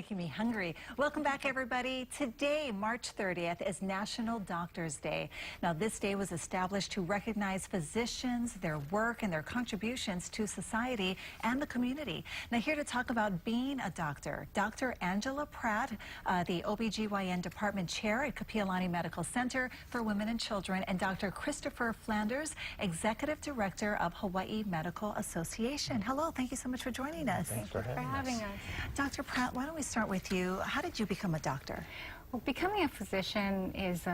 making me hungry. Welcome back, everybody. Today, March 30th, is National Doctors Day. Now, this day was established to recognize physicians, their work, and their contributions to society and the community. Now, here to talk about being a doctor, Dr. Angela Pratt, the OBGYN Department Chair at Kapi'olani Medical Center for Women and Children, and Dr. Christopher Flanders, Executive Director of Hawaii Medical Association. Hello, thank you so much for joining us. Thanks for having us. Dr. Pratt, why don't we start with you? How did you become a doctor? Well, becoming a physician is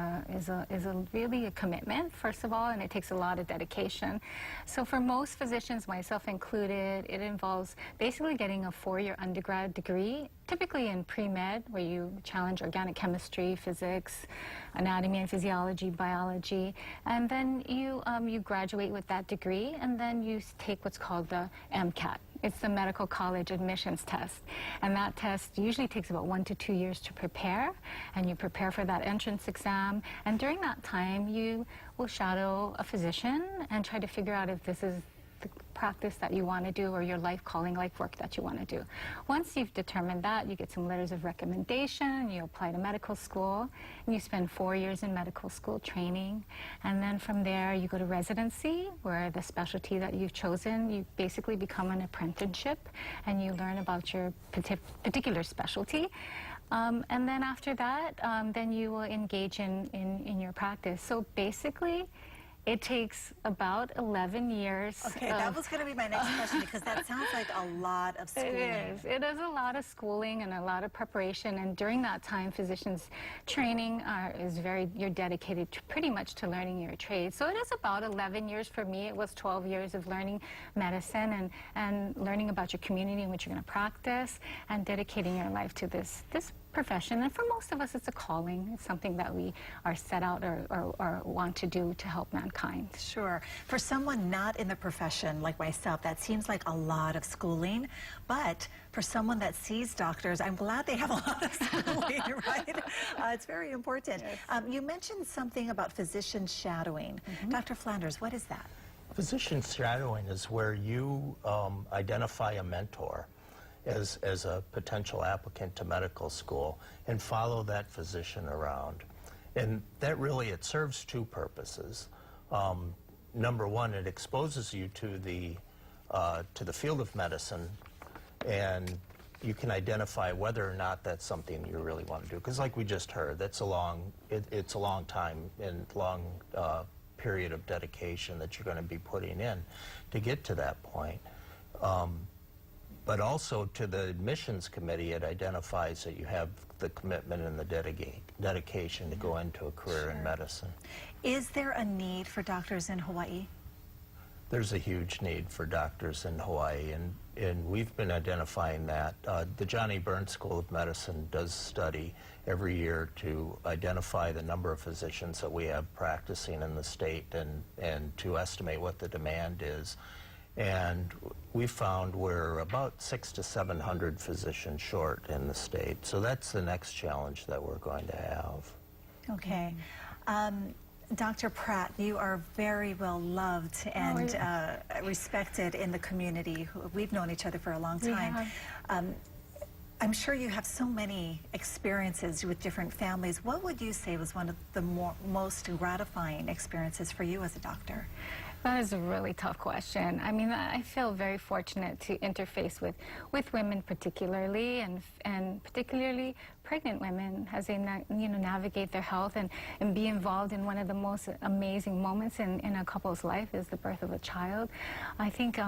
really a commitment, first of all, and it takes a lot of dedication. So for most physicians, myself included, it involves basically getting a 4-year undergrad degree, typically in pre-med, where you challenge organic chemistry, physics, anatomy and physiology, biology, and then you graduate with that degree, and then you take what's called the MCAT. It's the Medical College Admissions Test, and that test usually takes about 1 to 2 years to prepare, and you prepare for that entrance exam, and during that time you will shadow a physician and try to figure out if this is the practice that you want to do or your life calling, life work that you want to do. Once you've determined that, you get some letters of recommendation, you apply to medical school, and you spend 4 years in medical school training, and then from there you go to residency, where the specialty that you've chosen, you basically become an apprenticeship and you learn about your particular specialty. And then after that, then you will engage in your practice. So basically, it takes about 11 years. Okay, that was going to be my next question, because that sounds like a lot of schooling. It is a lot of schooling and a lot of preparation, and during that time, physicians training you're dedicated pretty much to learning your trade. So it is about 11 years for me. It was 12 years of learning medicine and learning about your community in which you're going to practice and dedicating your life to this profession. And for most of us, it's a calling. It's something that we are set out or want to do to help mankind. Sure. For someone not in the profession like myself, that seems like a lot of schooling. But for someone that sees doctors, I'm glad they have a lot of schooling, right? It's very important. Yes. You mentioned something about physician shadowing. Dr. Flanders, what is that? Physician shadowing is where you identify a mentor as a potential applicant to medical school and follow that physician around. And that really, it serves two purposes. Number one, it exposes you to the field of medicine, and you can identify whether or not that's something you really want to do. Because like we just heard, that's it's a long time and long period of dedication that you're going to be putting in to get to that point. But also to the admissions committee, it identifies that you have the commitment and the dedication to go into a career in medicine. Is there a need for doctors in Hawaii? There's a huge need for doctors in Hawaii, and we've been identifying that. The Johnny Burns School of Medicine does study every year to identify the number of physicians that we have practicing in the state and to estimate what the demand is. And we found we're about 600 to 700 physicians short in the state. So that's the next challenge that we're going to have. Okay. Dr. Pratt, you are very well loved and respected in the community. We've known each other for a long time. I'm sure you have so many experiences with different families. What would you say was one of the most gratifying experiences for you as a doctor? That is a really tough question. I mean, I feel very fortunate to interface with women particularly, and particularly pregnant women as they navigate their health and be involved in one of the most amazing moments in a couple's life is the birth of a child. I think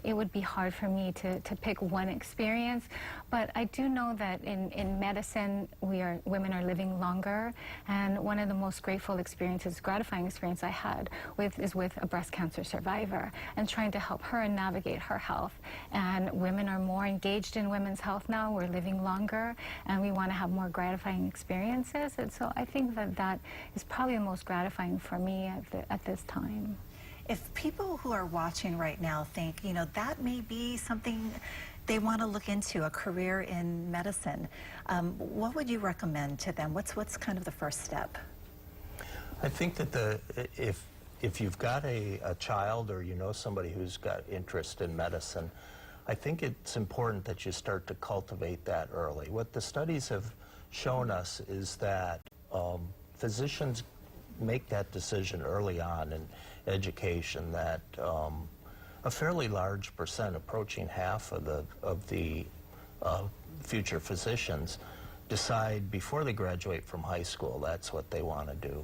it would be hard for me to pick one experience, but I do know that in medicine women are living longer, and one of the most gratifying experience I had is with a breast cancer survivor and trying to help her navigate her health. And women are more engaged in women's health now. We're living longer, and we want to have more gratifying experiences. And so I think that is probably the most gratifying for me at this time. If people who are watching right now think, that may be something they want to look into, a career in medicine, what would you recommend to them? What's kind of the first step? I think that if you've got a child or somebody who's got interest in medicine, I think it's important that you start to cultivate that early. What the studies have shown us is that physicians make that decision early on in education, that a fairly large percent, approaching half of the future physicians, decide before they graduate from high school that's what they want to do.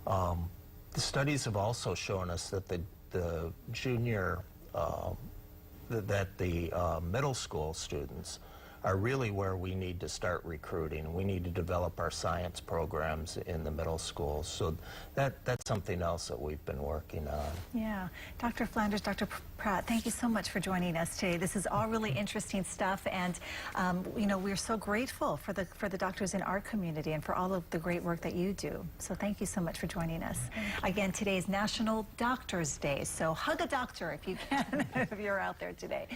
The studies have also shown us that the junior, that the middle school students are really where we need to start recruiting. We need to develop our science programs in the middle schools. So that's something else that we've been working on. Yeah. Dr. Flanders, Dr. Pratt, thank you so much for joining us today. This is all really interesting stuff, and you know, we're so grateful for the doctors in our community and for all of the great work that you do. So thank you so much for joining us. Again, today is National Doctors Day, so hug a doctor if you can, if you're out there today.